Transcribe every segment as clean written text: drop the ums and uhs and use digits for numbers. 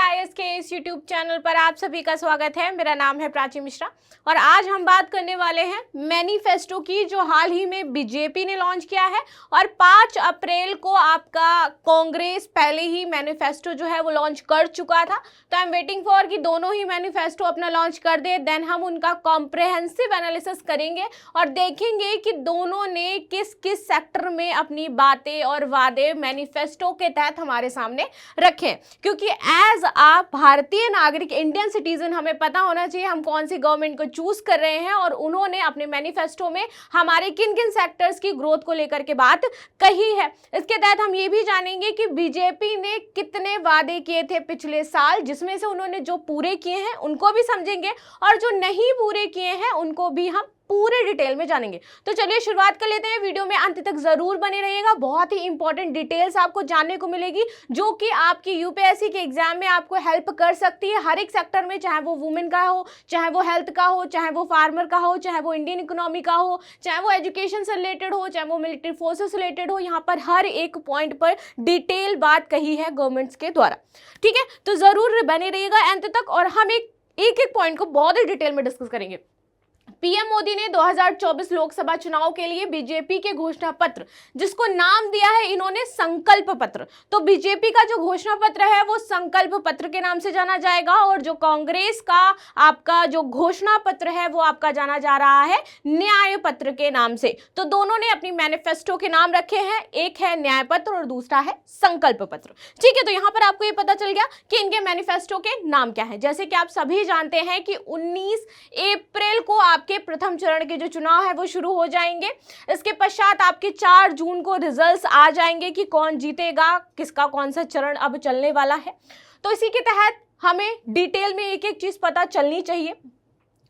IAS के इस YouTube channel पर आप सभी का स्वागत है। मेरा नाम है प्राची मिश्रा और आज हम बात करने वाले हैं मैनिफेस्टो की, जो हाल ही में बीजेपी ने लॉन्च किया है और 5 अप्रैल को आपका कांग्रेस पहले ही मैनिफेस्टो जो है वो लॉन्च कर चुका था। तो आई एम वेटिंग फॉर कि दोनों ही मैनिफेस्टो अपना लॉन्च कर दे, देन हम उनका कॉम्प्रिहेंसिव एनालिसिस करेंगे और देखेंगे कि दोनों ने किस किस सेक्टर में अपनी बातें और वादे मैनिफेस्टो के तहत हमारे सामने रखें। क्योंकि एज आप भारतीय नागरिक, इंडियन सिटीजन, हमें पता होना चाहिए हम कौन सी गवर्नमेंट को चूज कर रहे हैं और उन्होंने अपने मैनिफेस्टो में हमारे किन किन सेक्टर्स की ग्रोथ को लेकर के बात कही है। इसके तहत हम ये भी जानेंगे कि बीजेपी ने कितने वादे किए थे पिछले साल, जिसमें से उन्होंने जो पूरे किए हैं उनको भी समझेंगे और जो नहीं पूरे किए हैं उनको भी हम पूरे डिटेल में जानेंगे। तो चलिए शुरुआत कर लेते हैं। वीडियो में अंत तक जरूर बने रहिएगा, बहुत ही इंपॉर्टेंट डिटेल्स आपको जानने को मिलेगी जो कि आपकी यूपीएससी के एग्जाम में आपको हेल्प कर सकती है हर एक सेक्टर में, चाहे वो वुमेन का हो, चाहे वो हेल्थ का हो, चाहे वो फार्मर का हो, चाहे वो इंडियन इकोनॉमी का हो, चाहे वो एजुकेशन से रिलेटेड हो, चाहे वो मिलिट्री फोर्सेस से रिलेटेड हो। यहाँ पर हर एक पॉइंट पर डिटेल बात कही है गवर्नमेंट्स के द्वारा। ठीक है, तो जरूर बने रहिएगा अंत तक और हम एक पॉइंट को बहुत ही डिटेल में डिस्कस करेंगे। पीएम मोदी ने 2024 लोकसभा चुनाव के लिए बीजेपी के घोषणा पत्र, जिसको नाम दिया है इन्होंने संकल्प पत्र, तो बीजेपी का जो घोषणा पत्र है वो संकल्प पत्र के नाम से जाना जाएगा और जो कांग्रेस का आपका जो घोषणा पत्र है वो आपका जाना जा रहा है न्याय पत्र के नाम से। तो दोनों ने अपनी मैनिफेस्टो के नाम रखे हैं, एक है न्याय पत्र और दूसरा है संकल्प पत्र। ठीक है, तो यहां पर आपको ये पता चल गया कि इनके मैनिफेस्टो के नाम क्या है। जैसे कि आप सभी जानते हैं कि 19 अप्रैल को आपके प्रथम चरण के जो चुनाव है वो शुरू हो जाएंगे। इसके पश्चात आपके 4 जून को रिजल्ट्स आ जाएंगे कि कौन जीतेगा, किसका कौन सा चरण अब चलने वाला है। तो इसी के तहत हमें डिटेल में एक एक चीज पता चलनी चाहिए।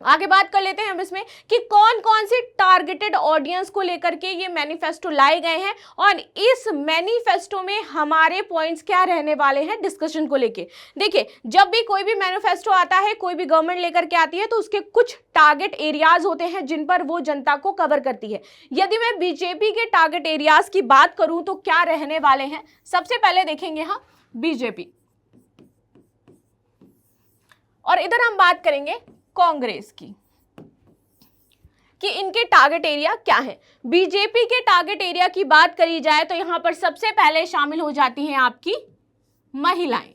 आगे बात कर लेते हैं हम इसमें कि कौन कौन सी टारगेटेड ऑडियंस को लेकर के ये मैनिफेस्टो लाए गए हैं और इस मैनिफेस्टो में हमारे पॉइंट्स क्या रहने वाले हैं डिस्कशन को लेके। देखिए, जब भी कोई भी मैनिफेस्टो आता है, कोई भी गवर्नमेंट लेकर के आती है, तो उसके कुछ टारगेट एरियाज होते हैं जिन पर वो जनता को कवर करती है। यदि मैं बीजेपी के टारगेट एरियाज की बात करूं तो क्या रहने वाले हैं, सबसे पहले देखेंगे हम बीजेपी और इधर हम बात करेंगे कांग्रेस की कि इनके टारगेट एरिया क्या है। बीजेपी के टारगेट एरिया की बात करी जाए तो यहां पर सबसे पहले शामिल हो जाती हैं आपकी महिलाएं।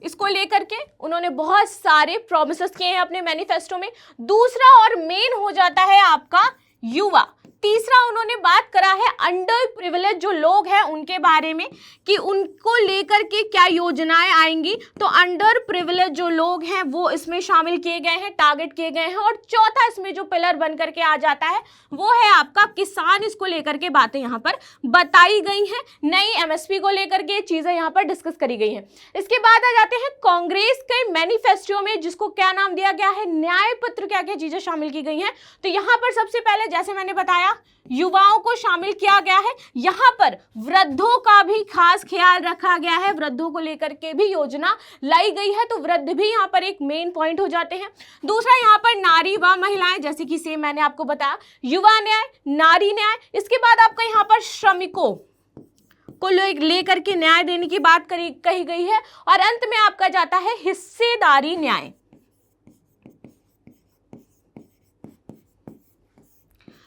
इसको लेकर के उन्होंने बहुत सारे प्रॉमिसेस किए हैं अपने मैनिफेस्टो में। दूसरा और मेन हो जाता है आपका युवा। तीसरा उन्होंने बात करा है अंडर प्रिविलेज जो लोग हैं उनके बारे में कि उनको लेकर के क्या योजनाएं आएंगी। तो अंडर प्रिविलेज जो लोग हैं वो इसमें शामिल किए गए हैं, टारगेट किए गए हैं। और चौथा इसमें जो पिलर बन करके आ जाता है वो है आपका किसान। इसको लेकर के बातें यहाँ पर बताई गई हैं, नई एमएसपी को लेकर के चीजें यहाँ पर डिस्कस करी गई हैं। इसके बाद आ जाते हैं कांग्रेस के मैनिफेस्टो में, जिसको क्या नाम दिया गया है न्याय पत्र। क्या क्या चीजें शामिल की गई हैं, तो यहाँ पर सबसे पहले जैसे मैंने बताया युवाओं को शामिल किया गया है। यहां पर वृद्धों का भी खास ख्याल रखा गया है, वृद्धों को लेकर के भी योजना लाई गई है, तो वृद्ध भी यहां पर एक मेन पॉइंट हो जाते हैं। दूसरा यहां पर नारी व महिलाएं, जैसे कि सेम मैंने आपको बताया, युवा न्याय, नारी न्याय। इसके बाद आपका यहां पर श्रमिकों को लेकर के न्याय देने की बात कही गई है और अंत में आपका जाता है हिस्सेदारी न्याय।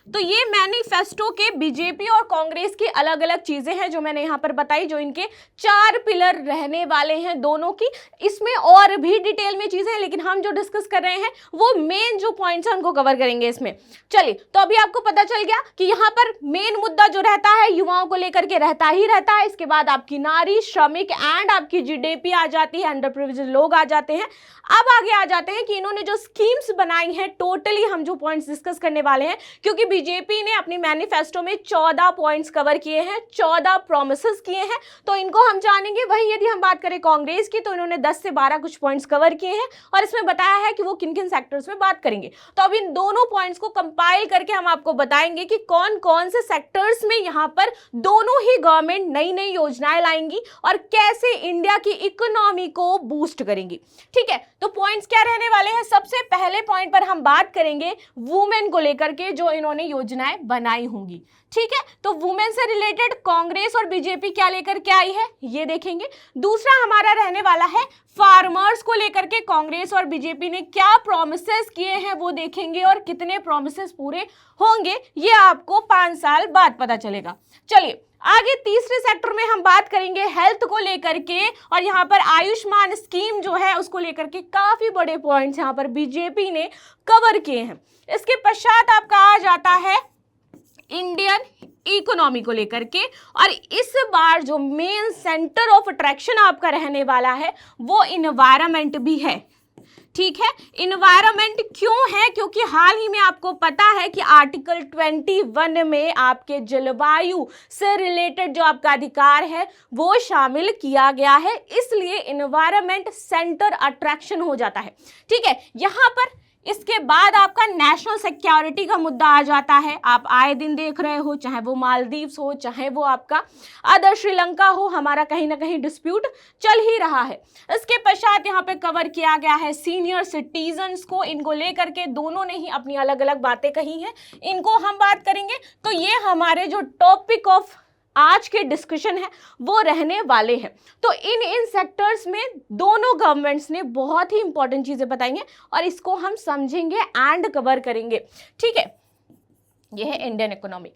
तो ये मैनिफेस्टो के बीजेपी और कांग्रेस की अलग अलग चीजें हैं जो मैंने यहां पर बताई, जो इनके 4 पिलर रहने वाले हैं दोनों की। इसमें और भी डिटेल में चीजें हैं, लेकिन हम जो डिस्कस कर रहे हैं वो मेन जो पॉइंट्स हैं उनको कवर करेंगे इसमें। चलिए, तो अभी आपको पता चल गया कि यहाँ पर मेन मुद्दा जो रहता है युवाओं को लेकर के रहता ही रहता है। इसके बाद आपकी नारी, श्रमिक एंड आपकी जीडीपी आ जाती है, अंडर प्रिविलेज्ड लोग आ जाते हैं। अब आगे आ जाते हैं कि इन्होंने जो स्कीम्स बनाई हैं, टोटली हम जो पॉइंट्स डिस्कस करने वाले हैं, क्योंकि बीजेपी ने अपनी मैनिफेस्टो में 14 पॉइंट्स कवर किए हैं, 14 प्रॉमिसेस किए हैं, तो इनको हम जानेंगे। वही यदि हम बात करें कांग्रेस की तो इन्होंने 10 से 12 कुछ पॉइंट्स कवर किए हैं और इसमें बताया है कि वो किन किन सेक्टर्स में बात करेंगे। तो अब इन दोनों पॉइंट्स को कंपाइल करके हम आपको बताएंगे कि कौन कौन से सेक्टर्स में यहाँ पर दोनों ही गवर्नमेंट नई नई योजनाएं लाएंगी और कैसे इंडिया की इकोनॉमी को बूस्ट करेंगी। ठीक है, तो पॉइंट्स क्या रहने वाले हैं। सबसे पहले पॉइंट पर हम बात करेंगे वुमेन को लेकर के, जो इन्होंने योजनाएं बनाई होंगी। ठीक है, तो वुमेन से रिलेटेड कांग्रेस और बीजेपी क्या लेकर के आई है ये देखेंगे। दूसरा हमारा रहने वाला है फार्मर्स को लेकर के कांग्रेस और बीजेपी ने क्या प्रॉमिसेस किए हैं वो देखेंगे, और कितने प्रॉमिसेस पूरे होंगे ये आपको 5 साल बाद पता चलेगा। चलिए आगे तीसरे सेक्टर में हम बात करेंगे हेल्थ को लेकर के, और यहाँ पर आयुष्मान स्कीम जो है उसको लेकर के काफी बड़े पॉइंट्स यहाँ पर बीजेपी ने कवर किए हैं। इसके पश्चात आपका आ जाता है इंडियन इकोनॉमी को लेकर के, और इस बार जो मेन सेंटर ऑफ अट्रैक्शन आपका रहने वाला है वो इन्वायरमेंट भी है। ठीक है, इन्वायरमेंट क्यों है? क्योंकि हाल ही में आपको पता है कि आर्टिकल 21 में आपके जलवायु से रिलेटेड जो आपका अधिकार है वो शामिल किया गया है, इसलिए इन्वायरमेंट सेंटर अट्रैक्शन हो जाता है। ठीक है, यहाँ पर इसके बाद आपका नेशनल सिक्योरिटी का मुद्दा आ जाता है। आप आए दिन देख रहे हो, चाहे वो मालदीव्स हो, चाहे वो आपका अदर श्रीलंका हो, हमारा कहीं ना कहीं डिस्प्यूट चल ही रहा है। इसके पश्चात यहाँ पे कवर किया गया है सीनियर सिटीजन्स को, इनको लेकर के दोनों ने ही अपनी अलग अलग बातें कही हैं, इनको हम बात करेंगे। तो ये हमारे जो टॉपिक ऑफ आज के डिस्कशन है वो रहने वाले हैं। तो इन सेक्टर्स में दोनों गवर्नमेंट्स ने बहुत ही इंपॉर्टेंट चीजें बताई हैं और इसको हम समझेंगे एंड कवर करेंगे। ठीक है, यह है इंडियन इकोनॉमी,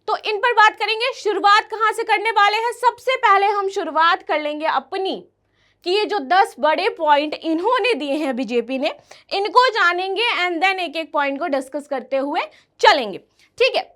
तो इन पर बात करेंगे। शुरुआत कहां से करने वाले हैं? सबसे पहले हम शुरुआत कर लेंगे अपनी कि ये जो 10 बड़े पॉइंट इन्होंने दिए हैं बीजेपी ने, इनको जानेंगे एंड देन एक एक पॉइंट को डिस्कस करते हुए चलेंगे। ठीक है,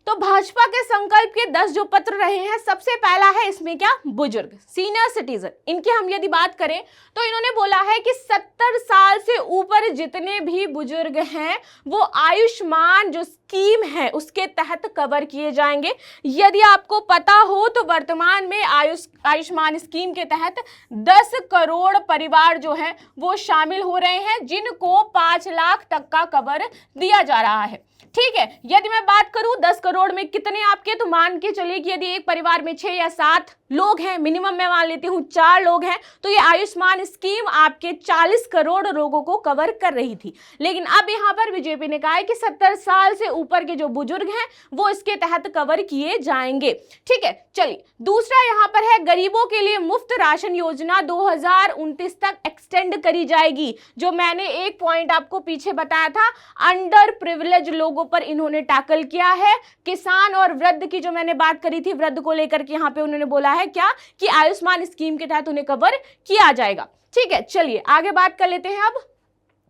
तो भाजपा के संकल्प के 10 जो पत्र रहे हैं, सबसे पहला है इसमें क्या? बुजुर्ग, सीनियर सिटीजन। इनकी हम यदि बात करें तो इन्होंने बोला है कि 70 साल से ऊपर जितने भी बुजुर्ग हैं वो आयुष्मान जो स्कीम है उसके तहत कवर किए जाएंगे। यदि आपको पता हो तो वर्तमान में आयुष्मान स्कीम के तहत 10 करोड़ परिवार जो है वो शामिल हो रहे हैं, जिनको 5 लाख तक का कवर दिया जा रहा है। ठीक है, यदि मैं बात करूं 10 करोड़ में कितने आपके, तो मान के चलिए कि यदि एक परिवार में 6 या 7 लोग हैं, मिनिमम मैं मान लेती हूं 4 लोग हैं, तो ये आयुष्मान स्कीम आपके 40 करोड़ लोगों को कवर कर रही थी। लेकिन अब यहां पर बीजेपी ने कहा है कि 70 साल से ऊपर के जो बुजुर्ग हैं वो इसके तहत कवर किए जाएंगे। ठीक है, चलिए दूसरा यहां पर है गरीबों के लिए मुफ्त राशन योजना 2029 तक एक्सटेंड करी जाएगी। जो मैंने एक पॉइंट आपको पीछे बताया था, अंडर प्रिविलेज लोगों पर इन्होंने टैकल किया है। किसान और वृद्ध की जो मैंने बात करी थी, वृद्ध को लेकर के यहाँ पे उन्होंने बोला है क्या कि आयुष्मान स्कीम के तहत उन्हें कवर किया जाएगा। ठीक है, चलिए आगे बात कर लेते हैं। अब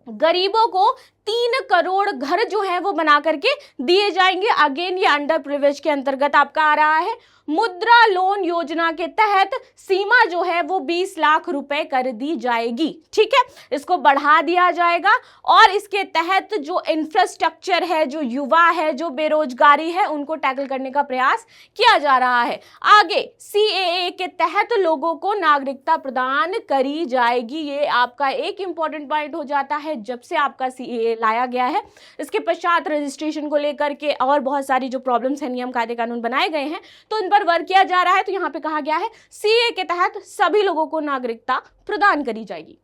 गरीबों को 3 करोड़ घर जो है वो बना करके दिए जाएंगे। अगेन ये अंडर प्रिविलेज के अंतर्गत आपका आ रहा है। मुद्रा लोन योजना के तहत सीमा जो है वो 20 लाख रुपए कर दी जाएगी। ठीक है, इसको बढ़ा दिया जाएगा और इसके तहत जो इंफ्रास्ट्रक्चर है, जो युवा है, जो बेरोजगारी है, उनको टैकल करने का प्रयास किया जा रहा है। आगे CAA के तहत लोगों को नागरिकता प्रदान करी जाएगी। ये आपका एक इंपॉर्टेंट पॉइंट हो जाता है जब से आपका CAA लाया गया है। इसके पश्चात रजिस्ट्रेशन को लेकर के और बहुत सारी जो प्रॉब्लम्स हैं, नियम कायदे कानून बनाए गए हैं तो इन पर वर्क किया जा रहा है। तो यहां पे कहा गया है CAA के तहत सभी लोगों को नागरिकता प्रदान करी जाएगी।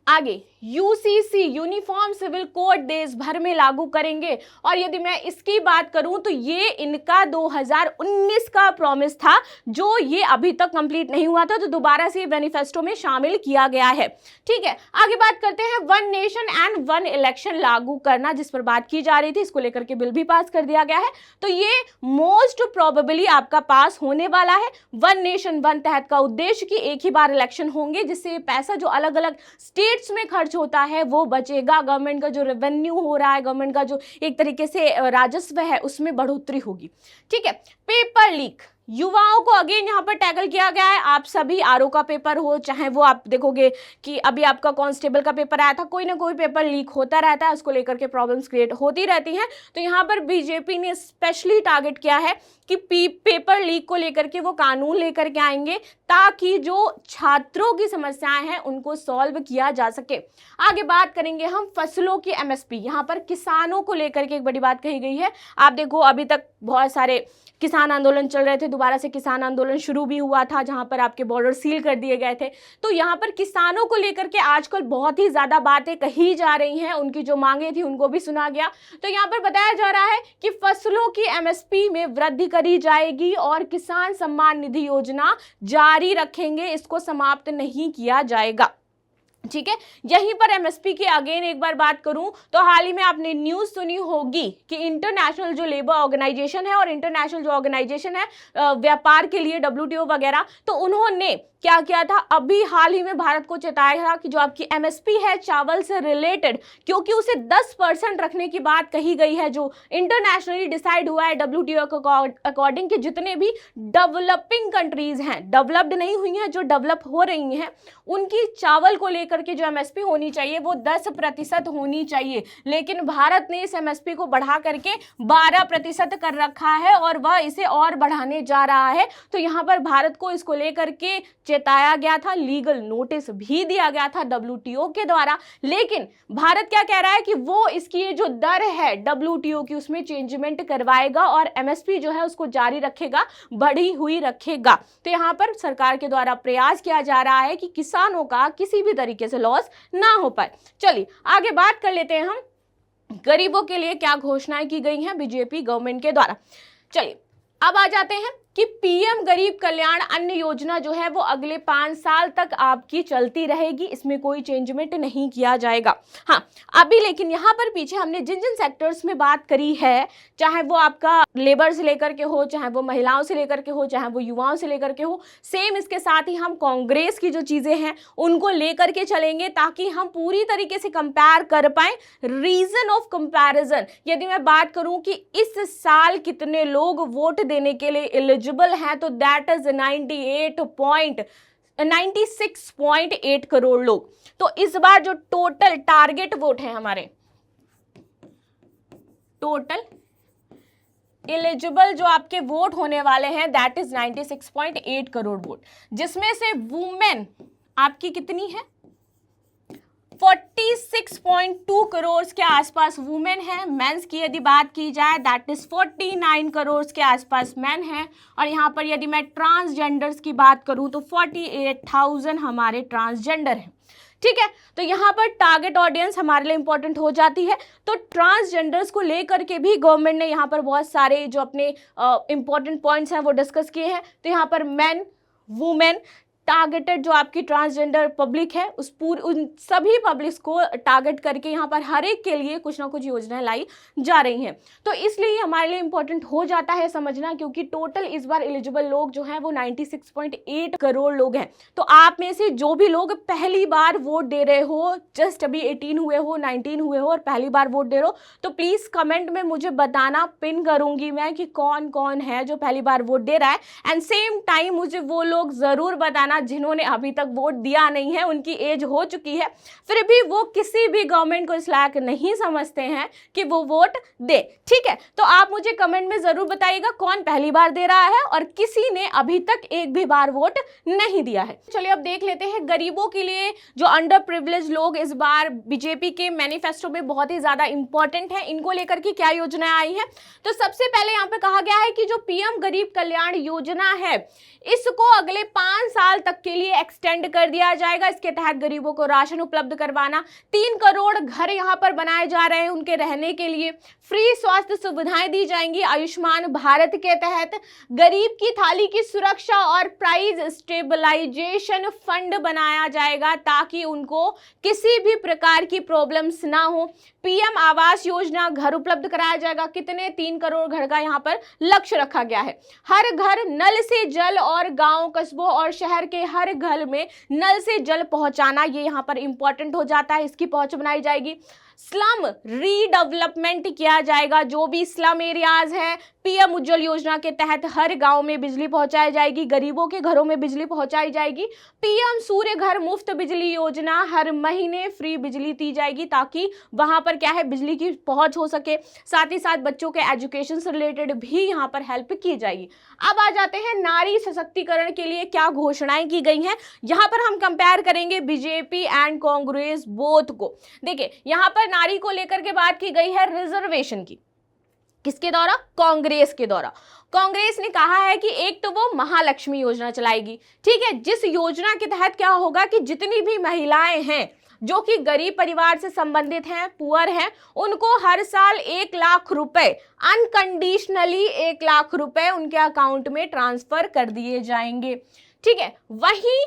आगे UCC यूनिफॉर्म सिविल कोड देश भर में लागू करेंगे, और यदि मैं इसकी बात करूं तो ये इनका 2019 का प्रॉमिस था, जो ये अभी तक कंप्लीट नहीं हुआ था, तो दोबारा से मैनिफेस्टो में शामिल किया गया है। ठीक है, आगे बात करते हैं 1 नेशन एंड 1 इलेक्शन लागू करना, जिस पर बात की जा रही थी, इसको लेकर के बिल भी पास कर दिया गया है। तो ये मोस्ट प्रोबेबली आपका पास होने वाला है। 1 नेशन 1 तहत का उद्देश्य कि एक ही बार इलेक्शन होंगे, जिससे पैसा जो अलग अलग स्टेट्स में खर्च होता है वो बचेगा। गवर्नमेंट का जो रेवेन्यू हो रहा है, गवर्नमेंट का जो एक तरीके से राजस्व है, उसमें बढ़ोतरी होगी। ठीक है, पेपर लीक, युवाओं को अगेन यहाँ पर टैकल किया गया है। आप सभी RO का पेपर हो, चाहे वो आप देखोगे कि अभी आपका कांस्टेबल का पेपर आया था, कोई ना कोई पेपर लीक होता रहता है, उसको लेकर के प्रॉब्लम्स क्रिएट होती रहती हैं। तो यहाँ पर बीजेपी ने स्पेशली टारगेट किया है कि पेपर लीक को लेकर के वो कानून लेकर के आएंगे, ताकि जो छात्रों की समस्याएं हैं उनको सॉल्व किया जा सके। आगे बात करेंगे हम फसलों की MSP। यहाँ पर किसानों को लेकर के एक बड़ी बात कही गई है। आप देखो अभी तक बहुत सारे किसान आंदोलन चल रहे थे दोबारा से किसान आंदोलन शुरू भी हुआ था, जहां पर आपके बॉर्डर सील कर दिए गए थे। तो यहाँ पर किसानों को लेकर के आजकल बहुत ही ज्यादा बातें कही जा रही हैं, उनकी जो मांगे थी उनको भी सुना गया। तो यहाँ पर बताया जा रहा है कि फसलों की एमएसपी में वृद्धि करी जाएगी और किसान सम्मान निधि योजना जारी रखेंगे, इसको समाप्त नहीं किया जाएगा। ठीक है, यहीं पर एमएसपी की अगेन एक बार बात करूं तो हाल ही में आपने न्यूज सुनी होगी कि इंटरनेशनल जो लेबर ऑर्गेनाइजेशन है और इंटरनेशनल जो ऑर्गेनाइजेशन है व्यापार के लिए डब्ल्यूटीओ वगैरह, तो उन्होंने क्या किया था, अभी हाल ही में भारत को चेताया था कि जो आपकी एमएसपी है चावल से रिलेटेड, क्योंकि उसे 10% रखने की बात कही गई है, जो इंटरनेशनली डिसाइड हुआ है डब्ल्यूटीओ के अकॉर्डिंग कि जितने भी डेवलपिंग कंट्रीज हैं, डेवलप्ड नहीं हुई हैं, जो डेवलप हो रही हैं, उनकी चावल को लेकर के जो एमएसपी होनी चाहिए वो 10% होनी चाहिए। लेकिन भारत ने इस एमएसपी को बढ़ा करके 12% कर रखा है और वह इसे और बढ़ाने जा रहा है। तो यहाँ पर भारत को इसको लेकर के चेताया गया था, लीगल नोटिस भी दिया गया था डब्ल्यूटीओ के द्वारा। लेकिन भारत क्या कह रहा है कि वो इसकी ये जो दर है डब्ल्यूटीओ की उसमें चेंजमेंट करवाएगा और एमएसपी जो है उसको जारी रखेगा, बढ़ी हुई रखेगा। तो यहाँ पर सरकार के द्वारा प्रयास किया जा रहा है कि किसानों का किसी भी तरीके से लॉस ना हो पाए। चलिए आगे बात कर लेते हैं हम गरीबों के लिए क्या घोषणाएं की गई हैं बीजेपी गवर्नमेंट के द्वारा। चलिए अब आ जाते हैं कि पीएम गरीब कल्याण अन्न योजना जो है वो अगले 5 साल तक आपकी चलती रहेगी, इसमें कोई चेंजमेंट नहीं किया जाएगा। हाँ, अभी लेकिन यहाँ पर पीछे हमने जिन जिन सेक्टर्स में बात करी है, चाहे वो आपका लेबर से लेकर के हो, चाहे वो महिलाओं से लेकर के हो, चाहे वो युवाओं से लेकर के हो, सेम इसके साथ ही हम कांग्रेस की जो चीजें हैं उनको लेकर के चलेंगे, ताकि हम पूरी तरीके से कंपेयर कर पाए। रीजन ऑफ कंपैरिजन, यदि मैं बात करूं कि इस साल कितने लोग वोट देने के लिए एलिजिबल है, तो दैट इज 96.8 करोड़ लोग। तो इस बार जो टोटल टारगेट वोट है हमारे, टोटल एलिजिबल जो आपके वोट होने वाले हैं दैट इज 96.8 करोड़ वोट, जिसमें से वुमेन आपकी कितनी है, 46.2 करोड़ के आसपास वुमेन है। मेंस की यदि बात की जाए दैट इज 49 करोड़ के आसपास मेन है। और यहाँ पर यदि मैं ट्रांसजेंडर्स की बात करूँ तो 48,000 हमारे ट्रांसजेंडर हैं। ठीक है, तो यहाँ पर टारगेट ऑडियंस हमारे लिए इंपॉर्टेंट हो जाती है। तो ट्रांसजेंडर्स को लेकर के भी गवर्नमेंट ने यहाँ पर बहुत सारे जो अपने इंपॉर्टेंट पॉइंट्स हैं वो डिस्कस किए हैं। तो यहाँ पर मेन, वुमेन, टारगेटेड जो आपकी ट्रांसजेंडर पब्लिक है उन सभी पब्लिक्स को टारगेट करके यहाँ पर हर एक के लिए कुछ ना कुछ योजनाएं लाई जा रही हैं। तो इसलिए हमारे लिए इंपॉर्टेंट हो जाता है समझना, क्योंकि टोटल इस बार एलिजिबल लोग जो हैं वो 96.8 करोड़ लोग हैं। तो आप में से जो भी लोग पहली बार वोट दे रहे हो, जस्ट अभी 18 हुए हो, 19 हुए हो और पहली बार वोट दे रहे हो, तो प्लीज कमेंट में मुझे बताना, पिन करूंगी मैं कि कौन कौन है जो पहली बार वोट दे रहा है। एंड सेम टाइम मुझे वो लोग जरूर बताना जिन्होंने अभी तक वोट दिया नहीं है, उनकी एज हो चुकी है, फिर भी वो किसी भी गवर्नमेंट को इस लायक नहीं समझते हैं कि वो वोट दे। ठीक है, तो आप मुझे कमेंट में जरूर बताइएगा कौन पहली बार दे रहा है और किसी ने अभी तक एक भी बार वोट नहीं दिया है। चलिए अब देख लेते हैं गरीबों के लिए जो अंडर प्रिविलेज लोग इस बार बीजेपी के मैनिफेस्टो में बहुत ही ज्यादा इंपॉर्टेंट है, इनको लेकर के क्या योजनाएं आई हैं। तो सबसे पहले यहाँ पे कहा गया है कि जो पीएम गरीब कल्याण योजना है इसको अगले 5 साल तक के लिए एक्सटेंड कर दिया जाएगा। इसके तहत गरीबों को राशन उपलब्ध करवाना, 3 करोड़ घर यहाँ पर बनाए जा रहे हैं उनके रहने के लिए, फ्री स्वास्थ्य सुविधाएं दी जाएंगी आयुष्मान भारत के तहत, गरीब की थाली की सुरक्षा और प्राइस स्टेबलाइजेशन फंड बनाया जाएगा ताकि उनको किसी भी प्रकार की प्रॉब्लम्स ना हो, पीएम आवास योजना घर उपलब्ध कराया जाएगा। कितने, 3 करोड़ घर का यहाँ पर लक्ष्य रखा गया है। हर घर नल से जल और गांव, कस्बों और शहर के हर घर में नल से जल पहुंचाना, ये यहाँ पर इंपॉर्टेंट हो जाता है, इसकी पहुंच बनाई जाएगी। स्लम रीडेवलपमेंट किया जाएगा, जो भी स्लम एरियाज हैं पीएम उज्जवल योजना के तहत हर गांव में बिजली पहुंचाई जाएगी, गरीबों के घरों में बिजली पहुंचाई जाएगी। पीएम सूर्य घर मुफ्त बिजली योजना, हर महीने फ्री बिजली दी जाएगी ताकि वहां पर क्या है बिजली की पहुंच हो सके। साथ ही साथ बच्चों के एजुकेशन से रिलेटेड भी यहाँ पर हेल्प की जाएगी। अब आ जाते हैं नारी सशक्तिकरण के लिए क्या घोषणाएं की गई हैं। यहाँ पर हम कंपेयर करेंगे बीजेपी एंड कांग्रेस बोथ को। देखिए यहाँ पर नारी को लेकर के बात की गई है रिजर्वेशन की, किसके द्वारा? कांग्रेस के द्वारा। कांग्रेस ने कहा है कि एक तो वो महालक्ष्मी योजना चलाएगी, ठीक है, जिस योजना के तहत क्या होगा कि जितनी भी महिलाएं हैं जो कि गरीब परिवार से संबंधित हैं, पुअर हैं, उनको हर साल 1 लाख रुपए, अनकंडीशनली 1 लाख रुपए उनके अकाउंट में ट्रांसफर कर दिए जाएंगे, ठीक है। वहीं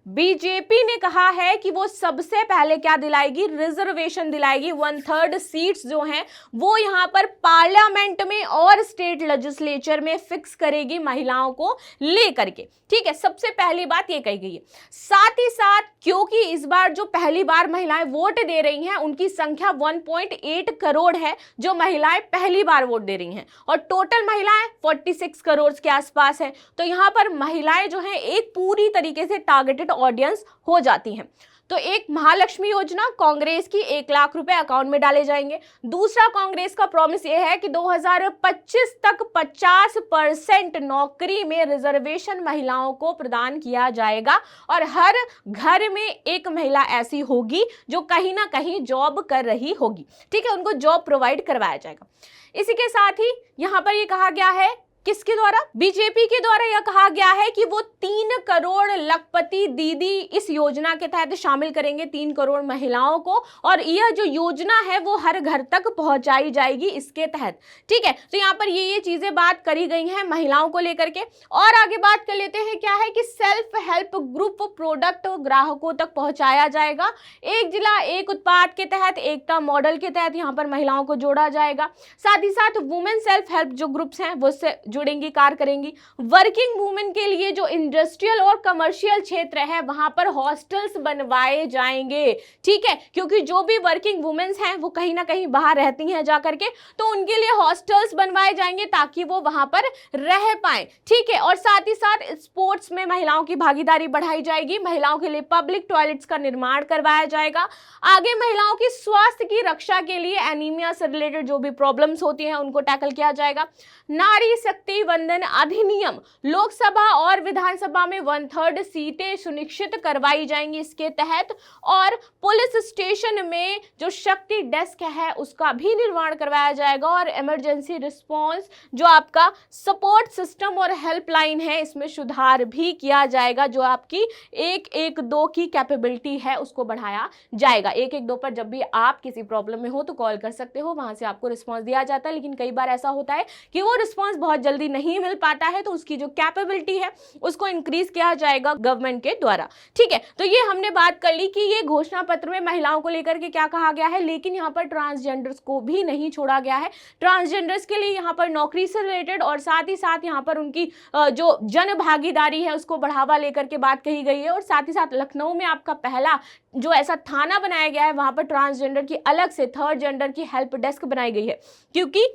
बीजेपी ने कहा है कि वो सबसे पहले क्या दिलाएगी? रिजर्वेशन दिलाएगी। 1/3 सीट्स जो हैं वो यहां पर पार्लियामेंट में और स्टेट लेजिस्लेचर में फिक्स करेगी महिलाओं को लेकर के, ठीक है। सबसे पहली बात ये कही गई है। साथ ही साथ क्योंकि इस बार जो पहली बार महिलाएं वोट दे रही हैं उनकी संख्या 1.8 करोड़ है, जो महिलाएं पहली बार वोट दे रही हैं, और टोटल महिलाएं 46 करोड़ के आसपास है। तो यहां पर महिलाएं जो हैं एक पूरी तरीके से टारगेटेड ऑडियंस हो जाती हैं। तो एक महालक्ष्मी योजना कांग्रेस की 1 लाख रुपए अकाउंट में डाले जाएंगे। दूसरा कांग्रेस का प्रॉमिस यह है कि 2025 तक 50% नौकरी में रिजर्वेशन महिलाओं को प्रदान किया जाएगा और हर घर में एक महिला ऐसी होगी जो कहीं ना कहीं जॉब कर रही होगी, ठीक है, उनको जॉब प्रोवाइड करवाया जाएगा। इसी के साथ ही यहां पर यह कहा गया है, किसके द्वारा? बीजेपी के द्वारा यह कहा गया है कि वो 3 करोड़ लखपति दीदी इस योजना के तहत शामिल करेंगे, 3 करोड़ महिलाओं को, और यह जो योजना है वो हर घर तक पहुंचाई जाएगी इसके तहत, ठीक है। तो यहाँ पर ये चीजें बात करी गई हैं महिलाओं को लेकर के। और आगे बात कर लेते हैं, क्या है कि सेल्फ हेल्प ग्रुप प्रोडक्ट ग्राहकों तक पहुंचाया जाएगा। एक जिला एक उत्पाद के तहत, एकता मॉडल के तहत यहाँ पर महिलाओं को जोड़ा जाएगा। साथ ही साथ वुमेन सेल्फ हेल्प जो ग्रुप्स हैं वो जुड़ेंगी, कार्य करेंगी। वर्किंग वुमेन के लिए जो इंडस्ट्रियल और कमर्शियल क्षेत्र है वहां पर हॉस्टल्स बनवाए जाएंगे, ठीक है, क्योंकि जो भी वर्किंग वुमेन्स हैं वो कहीं ना कहीं बाहर रहती हैं जाकर के, तो उनके लिए हॉस्टल्स बनवाए जाएंगे ताकि वो वहां पर रह पाए, ठीक है। और साथ ही साथ स्पोर्ट्स में महिलाओं की भागीदारी बढ़ाई जाएगी। महिलाओं के लिए पब्लिक टॉयलेट्स का निर्माण करवाया जाएगा। आगे महिलाओं की स्वास्थ्य की रक्षा के लिए एनीमिया से रिलेटेड जो भी प्रॉब्लम्स होती हैं उनको टैकल किया जाएगा। नारी शक्ति वंदन अधिनियम, लोकसभा और विधानसभा में 1/3 सीटें सुनिश्चित करवाई जाएंगी इसके तहत। और पुलिस स्टेशन में जो शक्ति डेस्क है उसका भी निर्माण करवाया जाएगा। और इमरजेंसी रिस्पांस जो आपका सपोर्ट सिस्टम और हेल्पलाइन है इसमें सुधार भी किया जाएगा। जो आपकी 112 की कैपेबिलिटी है उसको बढ़ाया जाएगा। 112 पर जब भी आप किसी प्रॉब्लम में हो तो कॉल कर सकते हो, वहां से आपको रिस्पांस दिया जाता है। लेकिन कई बार ऐसा होता है कि वो रिस्पांस बहुत जल्दी नहीं मिल पाता है, तो उसकी जो कैपेबिलिटी है उसको इंक्रीज किया जाएगा गवर्नमेंट के द्वारा, ठीक है। तो ये हमने बात कर ली कि ये घोषणा पत्र में महिलाओं को लेकर के क्या कहा गया है। लेकिन यहाँ पर ट्रांसजेंडर्स को भी नहीं छोड़ा गया है। ट्रांसजेंडर्स के लिए यहाँ पर नौकरी से रिलेटेड और साथ ही साथ यहाँ पर उनकी जो जन भागीदारी है उसको बढ़ावा लेकर के बात कही गई है। और साथ ही साथ लखनऊ में आपका पहला जो ऐसा थाना बनाया गया है वहां पर ट्रांसजेंडर की अलग से थर्ड जेंडर की हेल्प डेस्क बनाई गई है। क्योंकि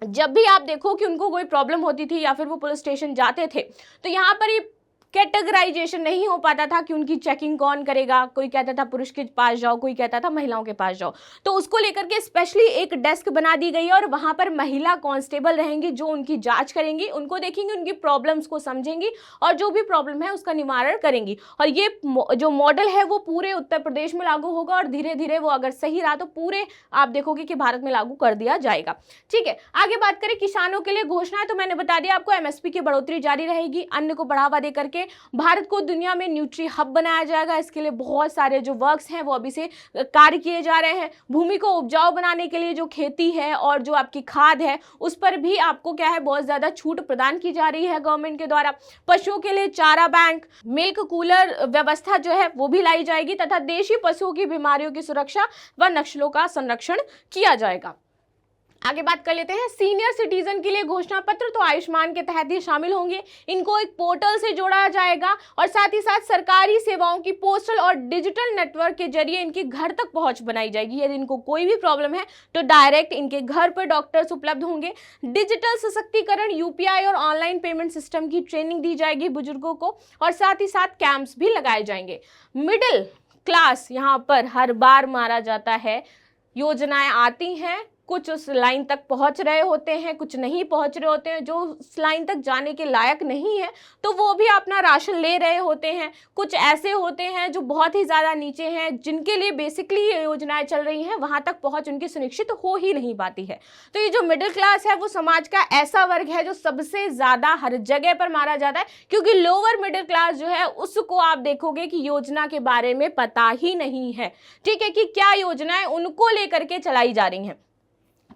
जब भी आप देखो कि उनको कोई प्रॉब्लम होती थी या फिर वो पुलिस स्टेशन जाते थे तो यहाँ पर ये कैटेगराइजेशन नहीं हो पाता था कि उनकी चेकिंग कौन करेगा। कोई कहता था पुरुष के पास जाओ, कोई कहता था महिलाओं के पास जाओ। तो उसको लेकर के स्पेशली एक डेस्क बना दी गई है और वहां पर महिला कांस्टेबल रहेंगी जो उनकी जांच करेंगी, उनको देखेंगी, उनकी प्रॉब्लम्स को समझेंगी और जो भी प्रॉब्लम है उसका निवारण करेंगी। और ये जो मॉडल है वो पूरे उत्तर प्रदेश में लागू होगा और धीरे धीरे वो अगर सही रहा तो पूरे आप देखोगे कि भारत में लागू कर दिया जाएगा, ठीक है। आगे बात करें किसानों के लिए घोषणा, तो मैंने बता दिया आपको एमएसपी की बढ़ोतरी जारी रहेगी। अन्न को बढ़ावा देकर के भारत को दुनिया में न्यूट्री हब बनाया जाएगा। इसके लिए बहुत सारे जो वर्क्स हैं वो अभी से कार्य किए जा रहे हैं। भूमि को उपजाऊ बनाने के लिए जो खेती है और जो आपकी खाद है उस पर भी आपको क्या है बहुत ज्यादा छूट प्रदान की जा रही है गवर्नमेंट के द्वारा। पशुओं के लिए चारा बैंक, मिल्क कूलर व्यवस्था जो है वो भी लाई जाएगी तथा देशी पशुओं की बीमारियों की सुरक्षा व नस्लों का संरक्षण किया जाएगा। आगे बात कर लेते हैं सीनियर सिटीजन के लिए घोषणा पत्र, तो आयुष्मान के तहत ये शामिल होंगे। इनको एक पोर्टल से जोड़ा जाएगा और साथ ही साथ सरकारी सेवाओं की पोस्टल और डिजिटल नेटवर्क के जरिए इनके घर तक पहुंच बनाई जाएगी। यदि इनको कोई भी प्रॉब्लम है तो डायरेक्ट इनके घर पर डॉक्टर्स उपलब्ध होंगे। डिजिटल सशक्तिकरण, यूपीआई और ऑनलाइन पेमेंट सिस्टम की ट्रेनिंग दी जाएगी बुजुर्गों को और साथ ही साथ कैंप्स भी लगाए जाएंगे। मिडिल क्लास यहाँ पर हर बार मारा जाता है, योजनाएं आती हैं, कुछ उस लाइन तक पहुंच रहे होते हैं, कुछ नहीं पहुंच रहे होते हैं। जो उस लाइन तक जाने के लायक नहीं है तो वो भी अपना राशन ले रहे होते हैं। कुछ ऐसे होते हैं जो बहुत ही ज़्यादा नीचे हैं, जिनके लिए बेसिकली ये योजनाएं चल रही हैं, वहां तक पहुंच उनकी सुनिश्चित हो ही नहीं पाती है। तो ये जो मिडिल क्लास है वो समाज का ऐसा वर्ग है जो सबसे ज़्यादा हर जगह पर मारा जाता है, क्योंकि लोअर मिडिल क्लास जो है उसको आप देखोगे कि योजना के बारे में पता ही नहीं है, ठीक है, कि क्या योजनाएं उनको लेकर के चलाई जा रही हैं।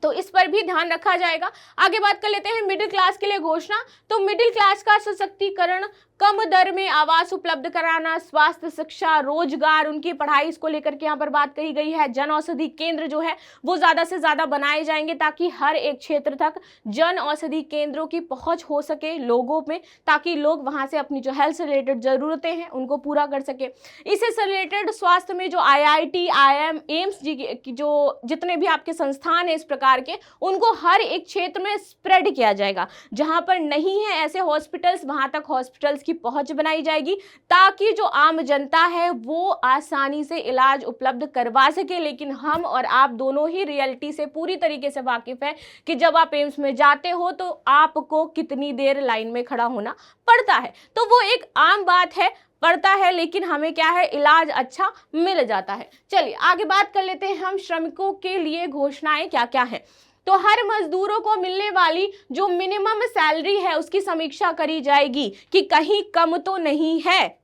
तो इस पर भी ध्यान रखा जाएगा। आगे बात कर लेते हैं मिडिल क्लास के लिए घोषणा। तो मिडिल क्लास का सशक्तिकरण, कम दर में आवास उपलब्ध कराना, स्वास्थ्य, शिक्षा, रोजगार, उनकी पढ़ाई, इसको लेकर के यहाँ पर बात कही गई है। जन औषधि केंद्र जो है वो ज़्यादा से ज़्यादा बनाए जाएंगे ताकि हर एक क्षेत्र तक जन औषधि केंद्रों की पहुँच हो सके लोगों में, ताकि लोग वहाँ से अपनी जो हेल्थ से रिलेटेड ज़रूरतें हैं उनको पूरा कर सके। इससे से रिलेटेड स्वास्थ्य में जो IIT, IIM, एम्स जी की जो जितने भी आपके संस्थान हैं इस प्रकार के, उनको हर एक क्षेत्र में स्प्रेड किया जाएगा। जहाँ पर नहीं है ऐसे हॉस्पिटल्स, वहाँ तक हॉस्पिटल्स की पहुंच बनाई जाएगी ताकि जो आम जनता है वो आसानी से इलाज उपलब्ध करवा सके। लेकिन हम और आप दोनों ही रियलिटी से पूरी तरीके से वाकिफ है कि जब आप एम्स में जाते हो तो आपको कितनी देर लाइन में खड़ा होना पड़ता है। तो वो एक आम बात है, पड़ता है, लेकिन हमें क्या है, इलाज अच्छा मिल जाता है। चलिए आगे बात कर लेते हैं हम श्रमिकों के लिए घोषणाएं क्या क्या है। तो हर मजदूरों को मिलने वाली जो मिनिमम सैलरी है उसकी समीक्षा करी जाएगी कि कहीं कम तो नहीं है।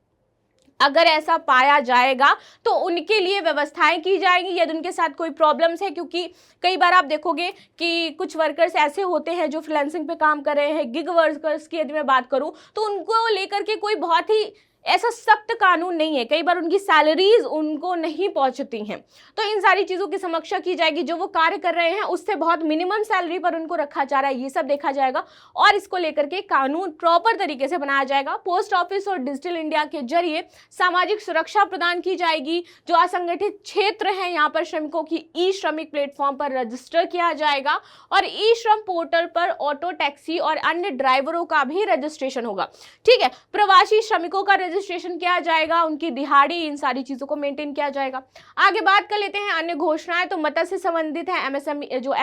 अगर ऐसा पाया जाएगा तो उनके लिए व्यवस्थाएं की जाएंगी यदि उनके साथ कोई प्रॉब्लम्स है, क्योंकि कई बार आप देखोगे कि कुछ वर्कर्स ऐसे होते हैं जो फ्रीलांसिंग पे काम कर रहे हैं। गिग वर्कर्स की यदि मैं बात करूं तो उनको लेकर के कोई बहुत ही ऐसा सख्त कानून नहीं है, कई बार उनकी सैलरीज उनको नहीं पहुंचती हैं। तो इन सारी चीज़ों की समीक्षा की जाएगी। जो वो कार्य कर रहे हैं उससे बहुत मिनिमम सैलरी पर उनको रखा जा रहा है, ये सब देखा जाएगा और इसको लेकर के कानून प्रॉपर तरीके से बनाया जाएगा। पोस्ट ऑफिस और डिजिटल इंडिया के जरिए सामाजिक सुरक्षा प्रदान की जाएगी। जो असंगठित क्षेत्र है यहाँ पर श्रमिकों की ई श्रमिक प्लेटफॉर्म पर रजिस्टर किया जाएगा और ई श्रम पोर्टल पर ऑटो टैक्सी और अन्य ड्राइवरों का भी रजिस्ट्रेशन होगा। ठीक है, प्रवासी श्रमिकों का रजिस्ट्रेशन किया जाएगा, उनकी दिहाड़ी, इन सारी चीजों को मेंटेन किया जाएगा। आगे बात कर लेते हैं अन्य घोषणाएं। तो मत्स्य से संबंधित है,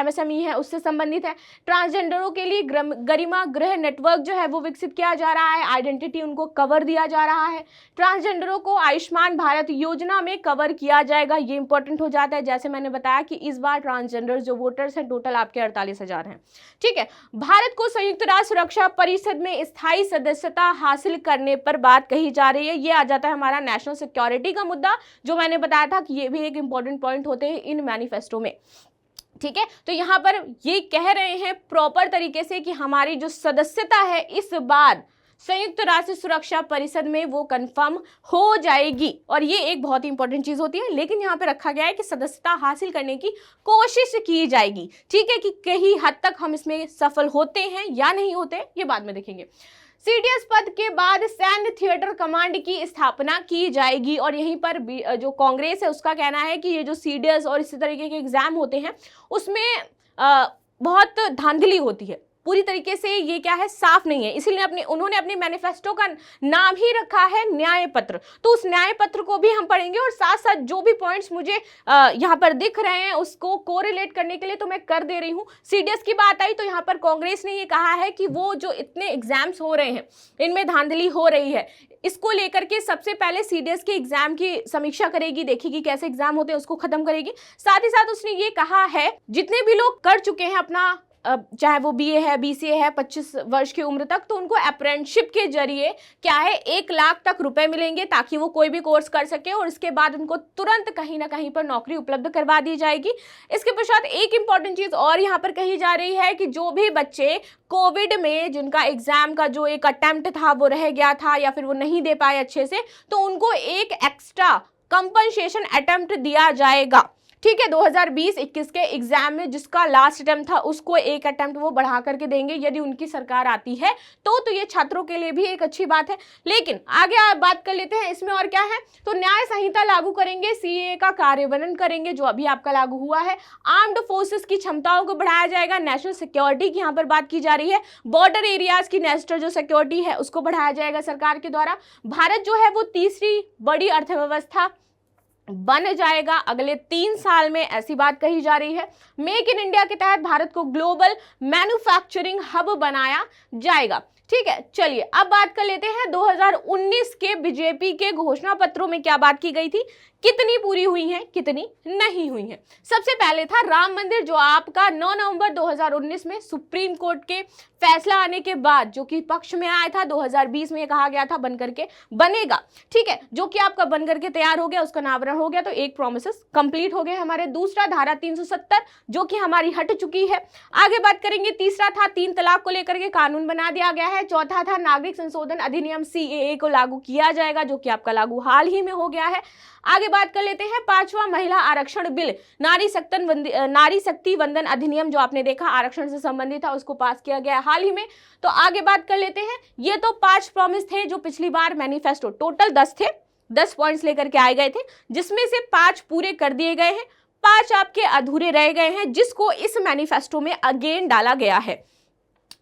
MSME है उससे संबंधित है। ट्रांसजेंडरों के लिए गरिमा गृह नेटवर्क जो है वो विकसित किया जा रहा है, आइडेंटिटी उनको कवर दिया जा रहा है। ट्रांसजेंडरों को आयुष्मान भारत योजना में कवर किया जाएगा, ये इंपॉर्टेंट हो जाता है। जैसे मैंने बताया कि इस बार ट्रांसजेंडर जो वोटर्स हैं टोटल आपके 48,000 हैं। ठीक है, भारत को संयुक्त राष्ट्र सुरक्षा परिषद में स्थायी सदस्यता हासिल करने पर बात कही जा रही है। ये आ जाता है हमारा नेशनल सिक्योरिटी का मुद्दा, जो मैंने बताया था कि ये भी एक इंपॉर्टेंट पॉइंट होते हैं इन मैनिफेस्टो में। ठीक है, तो यहाँ पर ये कह रहे हैं प्रॉपर तरीके से कि हमारी जो सदस्यता है इस बार संयुक्त राष्ट्र सुरक्षा परिषद में वो कंफर्म हो जाएगी और ये एक बहुत ही इंपॉर्टेंट चीज होती है। लेकिन यहाँ पे रखा गया है कि सदस्यता हासिल करने की कोशिश की जाएगी। ठीक है, कि कहीं हद तक हम इसमें सफल होते हैं या नहीं होते ये बाद में देखेंगे। CDS पद के बाद सैन्य थिएटर कमांड की स्थापना की जाएगी और यहीं पर जो कांग्रेस है उसका कहना है कि ये जो CDS और इसी तरीके के एग्जाम होते हैं उसमें बहुत धांधली होती है, पूरी तरीके से ये क्या है, साफ नहीं है। इसीलिए उन्होंने अपने मैनिफेस्टो का नाम ही रखा है न्याय पत्र। तो उस न्याय पत्र को भी हम पढ़ेंगे और साथ साथ जो भी पॉइंट्स मुझे यहाँ पर दिख रहे हैं उसको कोरिलेट करने के लिए तो मैं कर दे रही हूँ। CDS की बात आई तो यहाँ पर कांग्रेस ने ये कहा है कि वो जो इतने एग्जाम्स हो रहे हैं इनमें धांधली हो रही है, इसको लेकर के सबसे पहले CDS के एग्जाम की समीक्षा करेगी, देखेगी कैसे एग्जाम होते हैं, उसको खत्म करेगी। साथ ही साथ उसने ये कहा है जितने भी लोग कर चुके हैं अपना चाहे वो BA है, BCA है 25 वर्ष की उम्र तक, तो उनको अप्रेंटिसशिप के जरिए क्या है 1 लाख तक रुपए मिलेंगे ताकि वो कोई भी कोर्स कर सके और इसके बाद उनको तुरंत कहीं ना कहीं पर नौकरी उपलब्ध करवा दी जाएगी। इसके पश्चात एक इंपॉर्टेंट चीज और यहाँ पर कही जा रही है कि जो भी बच्चे कोविड में जिनका एग्जाम का जो एक अटेम्प्ट था वो रह गया था या फिर वो नहीं दे पाए अच्छे से, तो उनको एक एक्स्ट्रा कंपनसेशन अटेम्प्ट दिया जाएगा। ठीक है, 2020-21 के एग्जाम में जिसका लास्ट अटेम्प्ट था उसको एक अटेम्प्ट वो बढ़ा करके देंगे यदि उनकी सरकार आती है तो ये छात्रों के लिए भी एक अच्छी बात है। लेकिन आगे बात कर लेते हैं इसमें और क्या है। तो न्याय संहिता लागू करेंगे, CAA का कार्यान्वयन करेंगे जो अभी आपका लागू हुआ है। आर्म्ड फोर्सेस की क्षमताओं को बढ़ाया जाएगा। नेशनल सिक्योरिटी की यहाँ पर बात की जा रही है। बॉर्डर एरियाज की नेशनल जो सिक्योरिटी है उसको बढ़ाया जाएगा सरकार के द्वारा। भारत जो है वो तीसरी बड़ी अर्थव्यवस्था बन जाएगा अगले 3 साल में, ऐसी बात कही जा रही है। मेक इन इंडिया के तहत भारत को ग्लोबल मैन्युफैक्चरिंग हब बनाया जाएगा। ठीक है, चलिए अब बात कर लेते हैं 2019 के बीजेपी के घोषणा पत्रों में क्या बात की गई थी, कितनी पूरी हुई हैं, कितनी नहीं हुई हैं। सबसे पहले था राम मंदिर, जो आपका 9 नवंबर 2019 में सुप्रीम कोर्ट के फैसला आने के बाद जो कि पक्ष में आया था, 2020 में कहा गया था बन करके बनेगा। ठीक है, जो कि आपका बन करके तैयार हो गया, उसका अनावरण हो गया, तो एक प्रोमिसेस कंप्लीट हो गए हमारे। दूसरा धारा 370 जो कि हमारी हट चुकी है। आगे बात करेंगे, तीसरा था 3 तलाक को लेकर के कानून बना दिया गया है। चौथा था नागरिक संशोधन अधिनियम सीएए को लागू किया जाएगा, जो कि आपका लागू हाल ही में हो गया है। आगे बात कर लेते हैं 5वां महिला आरक्षण बिल, नारी शक्ति वंदन अधिनियम, जो आपने देखा आरक्षण से संबंधित था, उसको पास किया गया हाल ही में। तो आगे बात कर लेते हैं, ये तो 5 प्रॉमिस थे जो पिछली बार मैनिफेस्टो, टोटल 10 थे, 10 पॉइंट्स लेकर के आए गए थे, जिसमें से 5 पूरे कर दिए गए हैं, 5 आपके अधूरे रह गए हैं, जिसको इस मैनिफेस्टो में अगेन डाला गया है।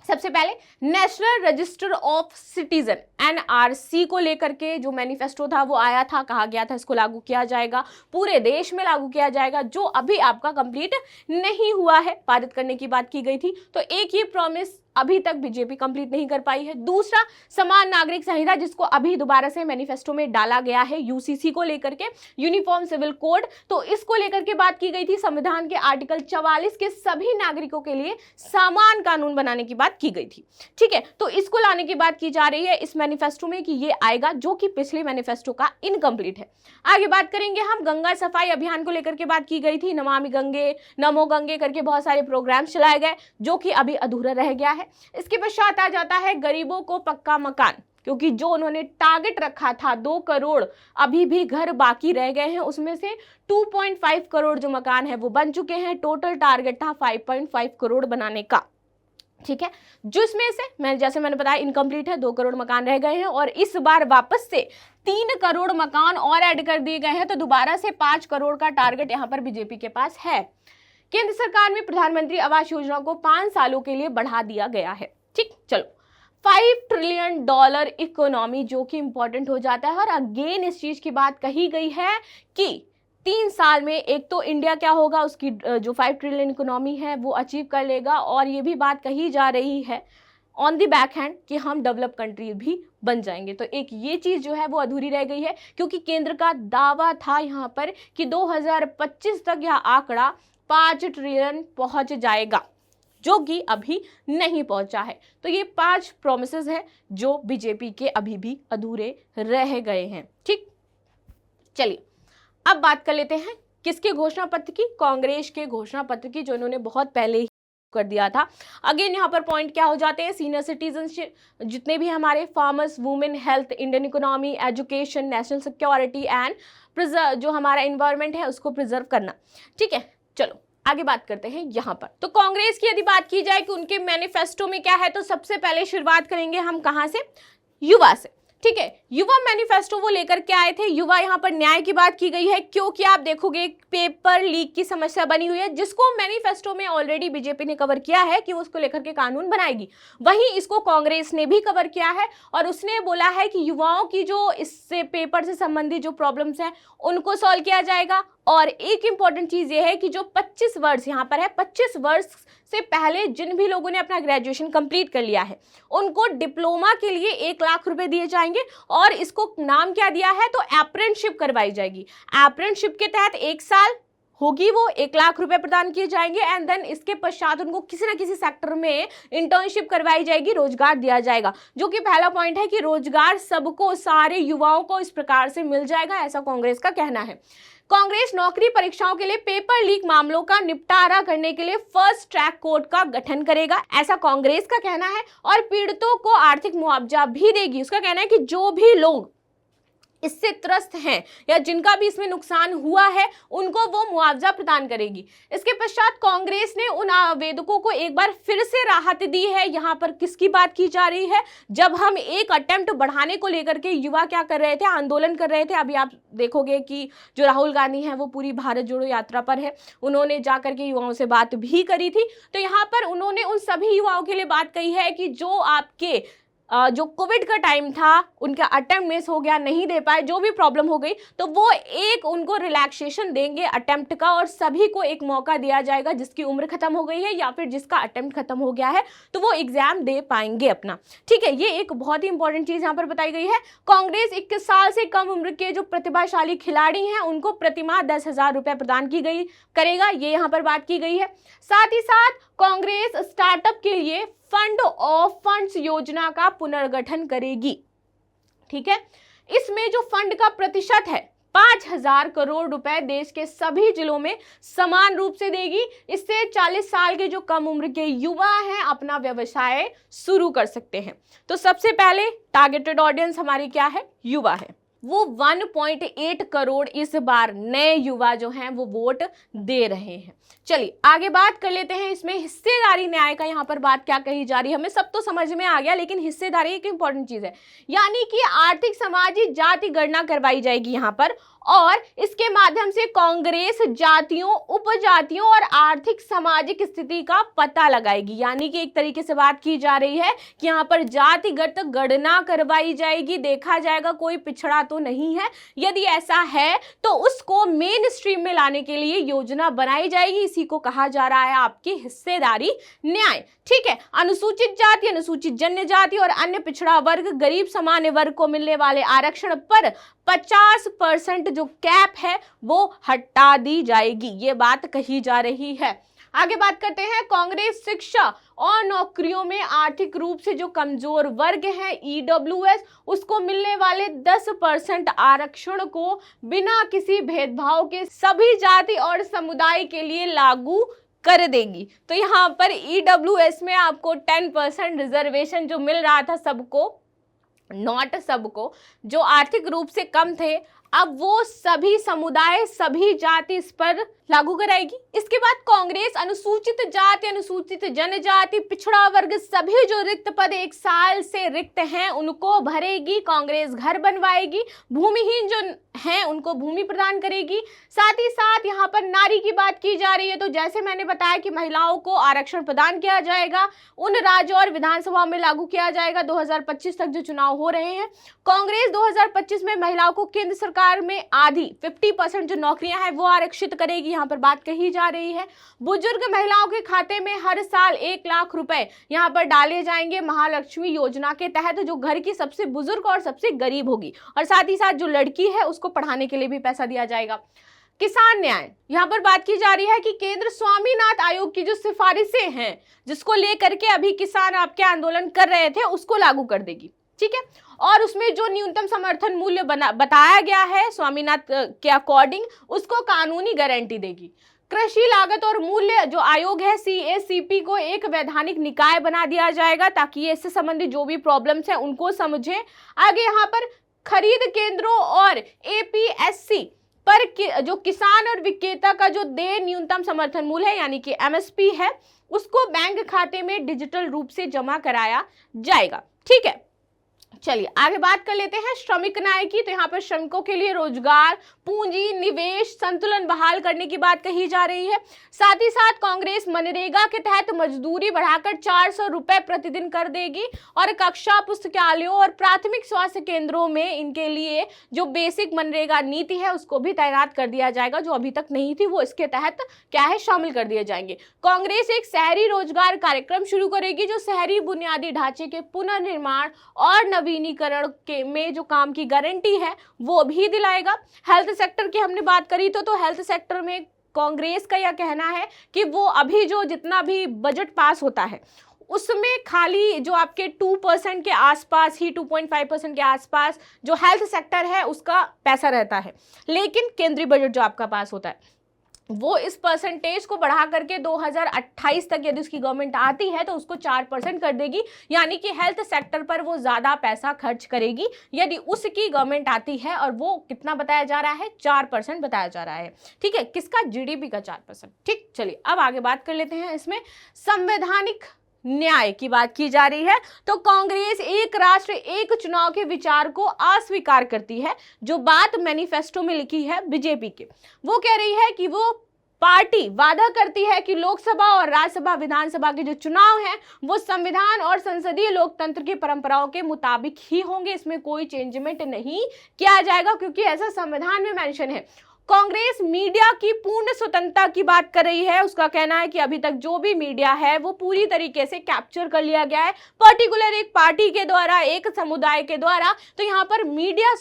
सबसे पहले national register of citizen NRC को लेकर के जो मैनिफेस्टो था वो आया था, कहा गया था इसको लागू किया जाएगा, पूरे देश में लागू किया जाएगा, जो अभी आपका कंप्लीट नहीं हुआ है, पारित करने की बात की गई थी। तो एक ही प्रॉमिस अभी तक बीजेपी कंप्लीट नहीं कर पाई है। दूसरा समान नागरिक संहिता, जिसको अभी दोबारा से मैनिफेस्टो में डाला गया है, यूसीसी को लेकर के, यूनिफॉर्म सिविल कोड, तो इसको लेकर के बात की गई थी। संविधान के आर्टिकल 44 के सभी नागरिकों के लिए समान कानून बनाने की बात की गई थी। ठीक है, तो इसको लाने की बात की जा रही है इस मैनिफेस्टो में कि ये आएगा, जो कि पिछले मैनिफेस्टो का इनकम्प्लीट है। आगे बात करेंगे हम गंगा सफाई अभियान को लेकर के बात की गई थी, नमामि गंगे, नमो गंगे करके बहुत सारे प्रोग्राम चलाए गए, जो कि अभी अधूरा रह गया है। इसके पश्चात आ जाता है गरीबों को पक्का मकान, क्योंकि जो उन्होंने टारगेट रखा था 2 करोड़ अभी भी घर बाकी रह गए हैं, उसमें से 2.5 करोड़ जो मकान है वो बन चुके हैं। टोटल टारगेट था 5.5 करोड़ बनाने का। ठीक है, जिसमें से जैसे मैंने बताया इनकम्प्लीट है, 2 करोड़ मकान रह गए हैं, और इस बार वापस से 3 करोड़ मकान और ऐड कर दिए गए हैं, तो दोबारा से 5 करोड़ का टारगेट यहाँ पर बीजेपी के पास है। केंद्र सरकार में प्रधानमंत्री आवास योजना को 5 सालों के लिए बढ़ा दिया गया है। ठीक, चलो 5 ट्रिलियन डॉलर इकोनॉमी, जो कि इंपॉर्टेंट हो जाता है, और अगेन इस चीज की बात कही गई है कि 3 साल में एक तो इंडिया क्या होगा, उसकी जो 5 ट्रिलियन इकोनॉमी है वो अचीव कर लेगा, और ये भी बात कही जा रही है ऑन द बैक हैंड कि हम डेवलप कंट्री भी बन जाएंगे। तो एक ये चीज जो है वो अधूरी रह गई है, क्योंकि केंद्र का दावा था यहाँ पर कि 2025 तक यह आंकड़ा 5 ट्रिलियन पहुंच जाएगा, जो कि अभी नहीं पहुंचा है। तो ये 5 प्रॉमिसेस हैं जो बीजेपी के अभी भी अधूरे रह गए हैं। ठीक, चलिए अब बात कर लेते हैं किसके घोषणा पत्र की, कांग्रेस के घोषणा पत्र की, जो इन्होंने बहुत पहले ही कर दिया था। अगेन यहाँ पर पॉइंट क्या हो जाते हैं, सीनियर सिटीजनशिप, जितने भी हमारे farmers, women, health, Indian economy, education, national security and जो हमारा इन्वायरमेंट है उसको प्रिजर्व करना। ठीक है, चलो आगे बात करते हैं यहाँ पर। तो कांग्रेस की यदि बात की जाए कि उनके मैनिफेस्टो में क्या है, तो सबसे पहले शुरुआत करेंगे हम कहाँ से, युवा से। ठीक है, युवा मैनिफेस्टो वो लेकर के आए थे। युवा यहाँ पर न्याय की बात की गई है, क्योंकि आप देखोगे पेपर लीक की समस्या बनी हुई है, जिसको मैनिफेस्टो में ऑलरेडी बीजेपी ने कवर किया है कि वो उसको लेकर के कानून बनाएगी। वहीं इसको कांग्रेस ने भी कवर किया है, और उसने बोला है कि युवाओं की जो इससे पेपर से संबंधित जो प्रॉब्लम्स हैं उनको सॉल्व किया जाएगा। और एक इंपॉर्टेंट चीज ये है कि जो 25 वर्ष यहाँ पर है, 25 वर्ष से पहले जिन भी लोगों ने अपना ग्रेजुएशन कंप्लीट कर लिया है उनको डिप्लोमा के लिए 1 लाख रुपए दिए जाएंगे, और इसको नाम क्या दिया है, तो अप्रेंटिसशिप करवाई जाएगी। अप्रेंटिसशिप के तहत 1 साल होगी, वो 1 लाख रुपए प्रदान किए जाएंगे, एंड देन इसके पश्चात उनको किसी ना किसी सेक्टर में इंटर्नशिप करवाई जाएगी, रोजगार दिया जाएगा। जो कि पहला पॉइंट है कि रोजगार सबको, सारे युवाओं को इस प्रकार से मिल जाएगा, ऐसा कांग्रेस का कहना है। कांग्रेस नौकरी परीक्षाओं के लिए पेपर लीक मामलों का निपटारा करने के लिए फर्स्ट ट्रैक कोर्ट का गठन करेगा, ऐसा कांग्रेस का कहना है। और पीड़ितों को आर्थिक मुआवजा भी देगी। उसका कहना है कि जो भी लोग इससे त्रस्त हैं या जिनका भी इसमें नुकसान हुआ है उनको वो मुआवजा प्रदान करेगी। इसके पश्चात कांग्रेस ने उन आवेदकों को एक बार फिर से राहत दी है। यहाँ पर किसकी बात की जा रही है, जब हम एक अटेम्प्ट बढ़ाने को लेकर के युवा क्या कर रहे थे, आंदोलन कर रहे थे। अभी आप देखोगे कि जो राहुल गांधी हैं वो पूरी भारत जोड़ो यात्रा पर है, उन्होंने जाकर के युवाओं से बात भी करी थी। तो यहाँ पर उन्होंने उन सभी युवाओं के लिए बात कही है कि जो आपके जो कोविड का टाइम था उनका अटेम्प्ट मिस हो गया, नहीं दे पाए, जो भी प्रॉब्लम हो गई, तो वो एक उनको रिलैक्सेशन देंगे अटेम्प्ट का और सभी को एक मौका दिया जाएगा जिसकी उम्र खत्म हो गई है या फिर जिसका अटेम्प्ट खत्म हो गया है तो वो एग्जाम दे पाएंगे अपना। ठीक है, ये एक बहुत ही इंपॉर्टेंट चीज यहाँ पर बताई गई है। कांग्रेस 21 साल से कम उम्र के जो प्रतिभाशाली खिलाड़ी हैं उनको प्रतिमाह 10,000 रुपए प्रदान की गई करेगा, ये यहाँ पर बात की गई है। साथ ही साथ कांग्रेस स्टार्टअप के लिए फंड ऑफ फंड्स योजना का पुनर्गठन करेगी। ठीक है, इसमें जो फंड का प्रतिशत है 5,000 करोड़ रुपए देश के सभी जिलों में समान रूप से देगी। इससे 40 साल के जो कम उम्र के युवा हैं अपना व्यवसाय शुरू कर सकते हैं। तो सबसे पहले टारगेटेड ऑडियंस हमारी क्या है, युवा है। वो 1.8 करोड़ इस बार नए युवा जो हैं वो वोट दे रहे हैं। चलिए आगे बात कर लेते हैं इसमें हिस्सेदारी न्याय का यहाँ पर बात क्या कही जा रही है। हमें सब तो समझ में आ गया, लेकिन हिस्सेदारी एक इंपॉर्टेंट चीज है, यानी कि आर्थिक सामाजिक जाति गणना करवाई जाएगी यहाँ पर और इसके माध्यम से कांग्रेस जातियों, उपजातियों और आर्थिक सामाजिक स्थिति का पता लगाएगी। यानी कि एक तरीके से बात की जा रही है कि यहाँ पर जातिगत गणना करवाई जाएगी, देखा जाएगा कोई पिछड़ा तो नहीं है, यदि ऐसा है तो उसको मेन स्ट्रीम में लाने के लिए योजना बनाई जाएगी। इसी को कहा जा रहा है आपकी हिस्सेदारी न्याय। ठीक है, अनुसूचित जाति, अनुसूचित जनजाति और अन्य पिछड़ा वर्ग, गरीब सामान्य वर्ग को मिलने वाले आरक्षण पर 50% जो कैप है वो हटा दी जाएगी, ये बात कही जा रही है। आगे बात करते हैं, कांग्रेस शिक्षा और नौकरियों में आर्थिक रूप से जो कमजोर वर्ग है ईडब्ल्यूएस, उसको मिलने वाले 10% आरक्षण को बिना किसी भेदभाव के सभी जाति और समुदाय के लिए लागू कर देगी। तो यहाँ पर ईडब्ल्यूएस में आपको 10% रिजर्वेशन जो मिल रहा था सबको, नॉट सबको, जो आर्थिक रूप से कम थे, अब वो सभी समुदाय, सभी जाति इस पर लागू कराएगी। इसके बाद कांग्रेस अनुसूचित जाति, अनुसूचित जनजाति, पिछड़ा वर्ग, सभी जो रिक्त पद 1 साल से रिक्त हैं उनको भरेगी। कांग्रेस घर बनवाएगी, भूमिहीन जो हैं उनको भूमि प्रदान करेगी। साथ ही साथ यहाँ पर नारी की बात की जा रही है, तो जैसे मैंने बताया कि महिलाओं को आरक्षण प्रदान किया जाएगा, उन राज्यों और विधानसभा में लागू किया जाएगा 2025 तक जो चुनाव हो रहे हैं। कांग्रेस 2025 में महिलाओं को केंद्र सरकार में आधी 50% जो नौकरियां हैं वो आरक्षित करेगी, यहाँ पर बात कही जा रही है। बुजुर्ग महिलाओं के खाते में हर साल 1 लाख रुपए यहाँ पर डाले जाएंगे महालक्ष्मी योजना के तहत, जो घर की सबसे बुजुर्ग और सबसे गरीब होगी, और साथ ही साथ जो लड़की है उसको पढ़ाने के लिए भी पैसा दिया जाएगा। किसान न्याय, यहाँ पर बात की जा रही है कि केंद्र स्वामीनाथन आयोग की जो सिफारिशें हैं जिसको लेकर के अभी किसान आपके आंदोलन कर रहे थे उसको लागू कर देगी। ठीक है, और उसमें जो न्यूनतम समर्थन मूल्य बताया गया है स्वामीनाथन के अकॉर्डिंग, उसको कानूनी गारंटी देगी। कृषि लागत और मूल्य जो आयोग है CACP को एक वैधानिक निकाय बना दिया जाएगा ताकि ये इससे संबंधित जो भी प्रॉब्लम्स हैं उनको समझे। आगे यहाँ पर खरीद केंद्रों और APSC पर जो किसान और विक्रेता का जो देय न्यूनतम समर्थन मूल्य है यानी कि MSP है, उसको बैंक खाते में डिजिटल रूप से जमा कराया जाएगा। ठीक है, चलिए आगे बात कर लेते हैं श्रमिक न्याय की। तो यहाँ पर श्रमिकों के लिए रोजगार, पूंजी, निवेश संतुलन बहाल करने की बात कही जा रही है। साथ ही साथ कांग्रेस मनरेगा के तहत मजदूरी बढ़ाकर 400 रुपए प्रतिदिन कर देगी और कक्षा, पुस्तकालयों और प्राथमिक स्वास्थ्य केंद्रों में इनके लिए जो बेसिक मनरेगा नीति है उसको भी तैनात कर दिया जाएगा। जो अभी तक नहीं थी वो इसके तहत क्या है, शामिल कर दिए जाएंगे। कांग्रेस एक शहरी रोजगार कार्यक्रम शुरू करेगी जो शहरी बुनियादी ढांचे के पुनर्निर्माण और नवीनीकरण के में जो काम की गारंटी है वो भी दिलाएगा। हेल्थ सेक्टर की हमने बात करी तो हेल्थ सेक्टर में कांग्रेस का यह कहना है कि वो अभी जो जितना भी बजट पास होता है उसमें खाली जो आपके 2% के आसपास ही, 2.5% के आसपास जो हेल्थ सेक्टर है उसका पैसा रहता है, लेकिन केंद्रीय बजट जो आपका पास होता है वो इस परसेंटेज को बढ़ा करके 2028 तक यदि उसकी गवर्नमेंट आती है तो उसको 4% कर देगी, यानी कि हेल्थ सेक्टर पर वो ज़्यादा पैसा खर्च करेगी यदि उसकी गवर्नमेंट आती है। और वो कितना बताया जा रहा है, 4% बताया जा रहा है। ठीक है, किसका, GDP का 4%। ठीक, चलिए अब आगे बात कर लेते हैं। इसमें संवैधानिक न्याय की बात की जा रही है। तो कांग्रेस एक राष्ट्र एक चुनाव के विचार को अस्वीकार करती है। जो बात मैनिफेस्टो में लिखी है बीजेपी के, वो कह रही है कि वो पार्टी वादा करती है कि लोकसभा और राज्यसभा विधानसभा के जो चुनाव हैं वो संविधान और संसदीय लोकतंत्र की परंपराओं के मुताबिक ही होंगे, इसमें कोई चेंजमेंट नहीं किया जाएगा क्योंकि ऐसा संविधान में मेंशन है। कांग्रेस मीडिया की पूर्ण स्वतंत्रता की बात कर रही है। उसका कहना है कि अभी तक जो भी मीडिया है वो पूरी तरीके से कैप्चर कर लिया गया है पर्टिकुलर एक पार्टी के द्वारा, एक समुदाय के द्वारा। तो यहाँ पर मीडिया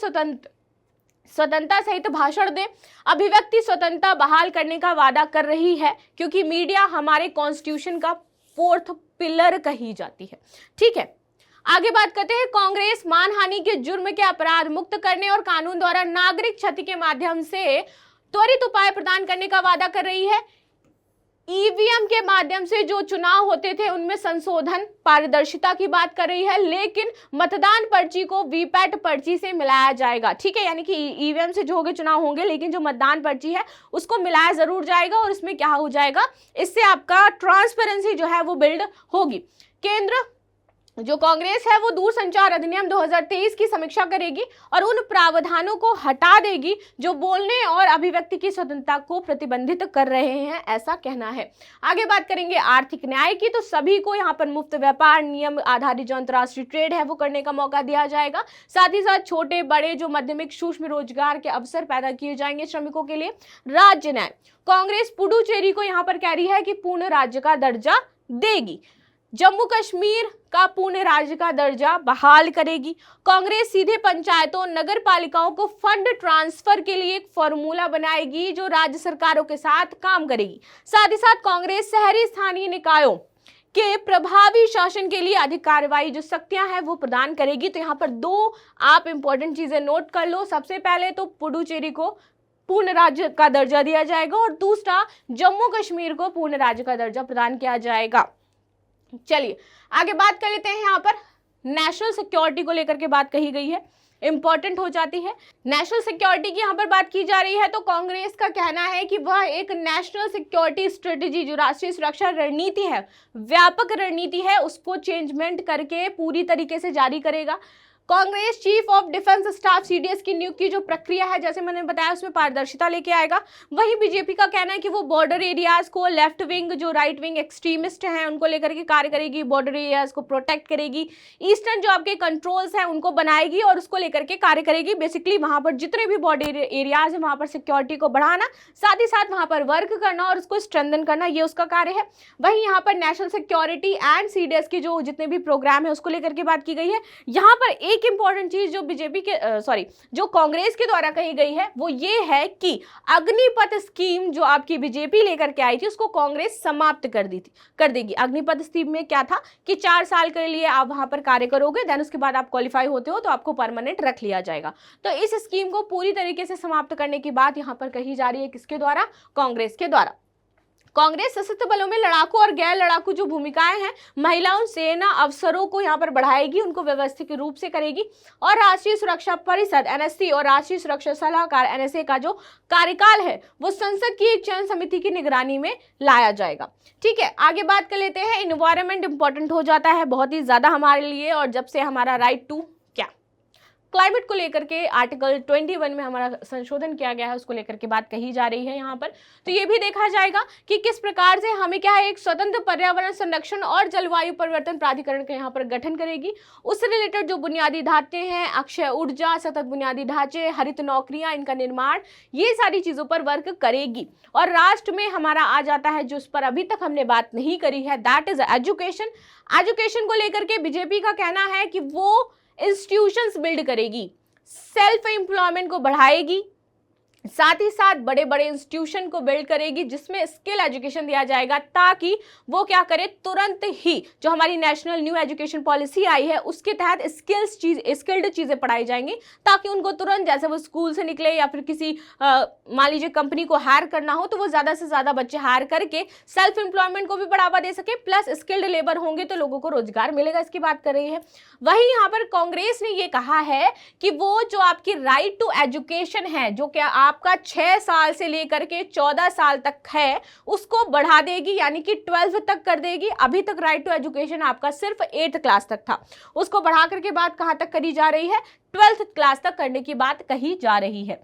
स्वतंत्रता सहित भाषण दे, अभिव्यक्ति स्वतंत्रता बहाल करने का वादा कर रही है क्योंकि मीडिया हमारे कॉन्स्टिट्यूशन का 4th पिलर कही जाती है। ठीक है, आगे बात करते हैं। कांग्रेस मानहानि के जुर्म के अपराध मुक्त करने और कानून द्वारा नागरिक क्षति के माध्यम से त्वरित उपाय प्रदान करने का वादा कर रही है। ईवीएम के माध्यम से जो चुनाव होते थे उनमें संशोधन, पारदर्शिता की बात कर रही है, लेकिन मतदान पर्ची को वीपैट पर्ची से मिलाया जाएगा। ठीक है, यानी कि ईवीएम से जो चुनाव होंगे लेकिन जो मतदान पर्ची है उसको मिलाया जरूर जाएगा और इसमें क्या हो जाएगा, इससे आपका ट्रांसपेरेंसी जो है वो बिल्ड होगी। केंद्र जो कांग्रेस है वो दूरसंचार अधिनियम 2023 की समीक्षा करेगी और उन प्रावधानों को हटा देगी जो बोलने और अभिव्यक्ति की स्वतंत्रता को प्रतिबंधित कर रहे हैं, ऐसा कहना है। आगे बात करेंगे आर्थिक न्याय की, तो सभी को यहाँ पर मुफ्त व्यापार, नियम आधारित जो अंतर्राष्ट्रीय ट्रेड है वो करने का मौका दिया जाएगा। साथ ही साथ छोटे बड़े जो मध्यमिक सूक्ष्म रोजगार के अवसर पैदा किए जाएंगे श्रमिकों के लिए। राज्य न्याय, कांग्रेस पुडुचेरी को यहाँ पर कह रही है कि पूर्ण राज्य का दर्जा देगी। जम्मू कश्मीर का पूर्ण राज्य का दर्जा बहाल करेगी। कांग्रेस सीधे पंचायतों, नगर पालिकाओं को फंड ट्रांसफर के लिए एक फॉर्मूला बनाएगी जो राज्य सरकारों के साथ काम करेगी। साथ ही साथ कांग्रेस शहरी स्थानीय निकायों के प्रभावी शासन के लिए अधिक कार्रवाई जो शक्तियां हैं वो प्रदान करेगी। तो यहाँ पर 2 आप इंपॉर्टेंट चीजें नोट कर लो। सबसे पहले तो पुडुचेरी को पूर्ण राज्य का दर्जा दिया जाएगा और दूसरा जम्मू कश्मीर को पूर्ण राज्य का दर्जा प्रदान किया जाएगा। चलिए आगे बात कर लेते हैं। यहाँ पर नेशनल सिक्योरिटी को लेकर के बात कही गई है, इंपॉर्टेंट हो जाती है। नेशनल सिक्योरिटी की यहाँ पर बात की जा रही है तो कांग्रेस का कहना है कि वह एक नेशनल सिक्योरिटी स्ट्रेटेजी जो राष्ट्रीय सुरक्षा रणनीति है, व्यापक रणनीति है, उसको चेंजमेंट करके पूरी तरीके से जारी करेगा। Congress chief of defence staff CDS की नियुक्ति की जो प्रक्रिया है जैसे मैंने बताया उसमें पारदर्शिता लेके आएगा। वहीं बीजेपी का कहना है कि वो बॉर्डर एरियाज को, लेफ्ट विंग जो राइट विंग एक्सट्रीमिस्ट हैं उनको लेकर के कार्य करेगी, बॉर्डर एरियाज को प्रोटेक्ट करेगी, ईस्टर्न जो आपके कंट्रोल्स हैं उनको बनाएगी और उसको लेकर के कार्य करेगी। बेसिकली वहां पर जितने भी बॉर्डर एरियाज है वहां पर सिक्योरिटी को बढ़ाना, साथ ही साथ वहां पर वर्क करना और उसको स्ट्रेंथन करना, ये उसका कार्य है। वहीं यहाँ पर नेशनल सिक्योरिटी एंड सीडीएस की जो जितने भी प्रोग्राम है उसको लेकर के बात की गई है। यहाँ पर एक इंपॉर्टेंट चीज जो बीजेपी के जो कांग्रेस के द्वारा कही गई है वो ये है कि अग्निपथ स्कीम जो आपकी बीजेपी लेकर के आई थी उसको कांग्रेस समाप्त कर देगी। अग्निपथ स्कीम में क्या था कि 4 साल के लिए आप वहां पर कार्य करोगे, देन उसके बाद आप क्वालिफाई होते हो तो आपको परमानेंट रख लिया जाएगा। तो इस स्कीम को पूरी तरीके से समाप्त करने की बात यहाँ पर कही जा रही है, किसके द्वारा? कांग्रेस के द्वारा। कांग्रेस सशस्त्र बलों में लड़ाकू और गैर लड़ाकू जो भूमिकाएं हैं, महिलाओं, सेना, अफसरों को यहाँ पर बढ़ाएगी, उनको व्यवस्थित रूप से करेगी और राष्ट्रीय सुरक्षा परिषद एनएससी और राष्ट्रीय सुरक्षा सलाहकार एनएसए का जो कार्यकाल है वो संसद की एक चयन समिति की निगरानी में लाया जाएगा। ठीक है, आगे बात कर लेते हैं। इन्वायरमेंट इंपॉर्टेंट हो जाता है बहुत ही ज्यादा हमारे लिए, और जब से हमारा राइट टू क्लाइमेट को लेकर के आर्टिकल 21 में हमारा संशोधन किया गया है उसको लेकर के बात कही जा रही है यहाँ पर। तो ये भी देखा जाएगा कि किस प्रकार से हमें क्या है एक स्वतंत्र पर्यावरण संरक्षण और जलवायु परिवर्तन प्राधिकरण का यहाँ पर गठन करेगी। उससे रिलेटेड जो बुनियादी ढांचे हैं, अक्षय ऊर्जा, सतत बुनियादी ढांचे, हरित नौकरियां, इनका निर्माण, ये सारी चीजों पर वर्क करेगी। और राष्ट्र में हमारा आ जाता है जो उस पर अभी तक हमने बात नहीं करी है, दैट इज एजुकेशन। एजुकेशन को लेकर के बीजेपी का कहना है कि वो इंस्टीट्यूशंस बिल्ड करेगी, सेल्फ एम्प्लॉयमेंट को बढ़ाएगी, साथ ही साथ बड़े बड़े इंस्टीट्यूशन को बिल्ड करेगी जिसमें स्किल एजुकेशन दिया जाएगा ताकि वो क्या करे, तुरंत ही जो हमारी नेशनल न्यू एजुकेशन पॉलिसी आई है उसके तहत स्किल्ड चीजें पढ़ाई जाएंगी ताकि उनको तुरंत जैसे वो स्कूल से निकले या फिर किसी मान लीजिए कंपनी को हायर करना हो तो वो ज्यादा से ज्यादा बच्चे हायर करके सेल्फ एम्प्लॉयमेंट को भी बढ़ावा दे सके, प्लस स्किल्ड लेबर होंगे तो लोगों को रोजगार मिलेगा, इसकी बात कर रही है। वहीं यहाँ पर कांग्रेस ने ये कहा है कि वो जो आपकी राइट टू एजुकेशन है जो क्या आपका 6 साल से लेकर के 14 साल तक है उसको बढ़ा देगी, यानी कि 12th तक कर देगी। अभी तक राइट टू एजुकेशन आपका सिर्फ 8th क्लास तक था, उसको बढ़ा करके बात कहां तक करी जा रही है, 12th क्लास तक करने की बात कही जा रही है।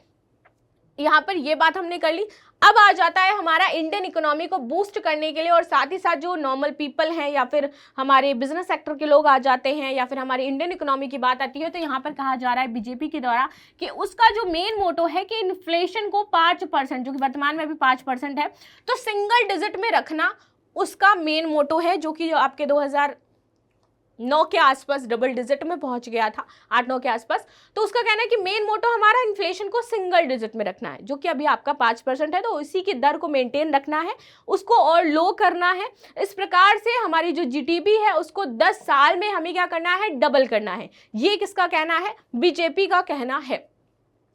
यहाँ पर ये बात हमने कर ली। अब आ जाता है हमारा इंडियन इकोनॉमी को बूस्ट करने के लिए, और साथ ही साथ जो नॉर्मल पीपल हैं या फिर हमारे बिजनेस सेक्टर के लोग आ जाते हैं, या फिर हमारी इंडियन इकोनॉमी की बात आती है, तो यहाँ पर कहा जा रहा है बीजेपी के द्वारा कि उसका जो मेन मोटो है कि इन्फ्लेशन को 5%, जो कि वर्तमान में अभी 5% है, तो सिंगल डिजिट में रखना उसका मेन मोटो है, जो कि आपके 2009 के आसपास डबल डिजिट में पहुंच गया था, 8-9 के आसपास। तो उसका कहना है कि मेन मोटो हमारा इन्फ्लेशन को सिंगल डिजिट में रखना है, जो कि अभी आपका 5% है, तो इसी की दर को मेंटेन रखना है, उसको और लो करना है। इस प्रकार से हमारी जो जीडीपी है उसको 10 साल में हमें क्या करना है, डबल करना है। ये किसका कहना है, बीजेपी का कहना है।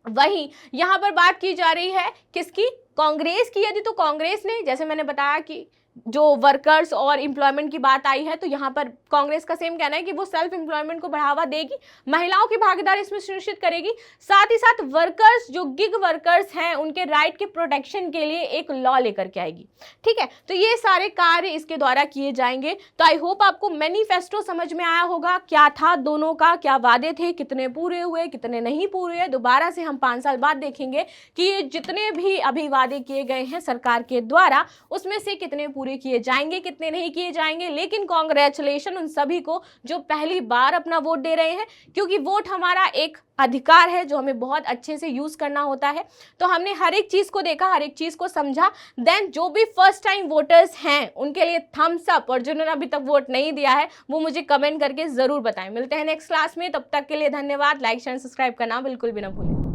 वहीं यहां पर बात की जा रही है किसकी, कांग्रेस की। यदि तो कांग्रेस ने, जैसे मैंने बताया कि जो वर्कर्स और एम्प्लॉयमेंट की बात आई है, तो यहाँ पर कांग्रेस का सेम कहना है कि वो सेल्फ एम्प्लॉयमेंट को बढ़ावा देगी, महिलाओं की भागीदारी इसमें सुनिश्चित करेगी, साथ ही साथ वर्कर्स जो गिग वर्कर्स हैं उनके राइट के प्रोटेक्शन के लिए एक लॉ लेकर के आएगी। ठीक है, तो ये सारे कार्य इसके द्वारा किए जाएंगे। तो आई होप आपको मैनिफेस्टो समझ में आया होगा, क्या था दोनों का, क्या वादे थे, कितने पूरे हुए, कितने नहीं पूरे हुए। दोबारा से हम 5 साल बाद देखेंगे कि ये जितने भी अभी वादे किए गए हैं सरकार के द्वारा, उसमें से कितने पूरे किए जाएंगे, कितने नहीं किए जाएंगे। लेकिन कांग्रेचुलेशन उन सभी को जो पहली बार अपना वोट दे रहे हैं, क्योंकि वोट हमारा एक अधिकार है जो हमें बहुत अच्छे से यूज करना होता है। तो हमने हर एक चीज को देखा, हर एक चीज को समझा। देन जो भी फर्स्ट टाइम वोटर्स हैं उनके लिए थम्स अप, और जिन्होंने अभी तक वोट नहीं दिया है वो मुझे कमेंट करके जरूर बताएं। मिलते हैं नेक्स्ट क्लास में, तब तक के लिए धन्यवाद। लाइक शेयर सब्सक्राइब करना बिल्कुल भी ना भूलें।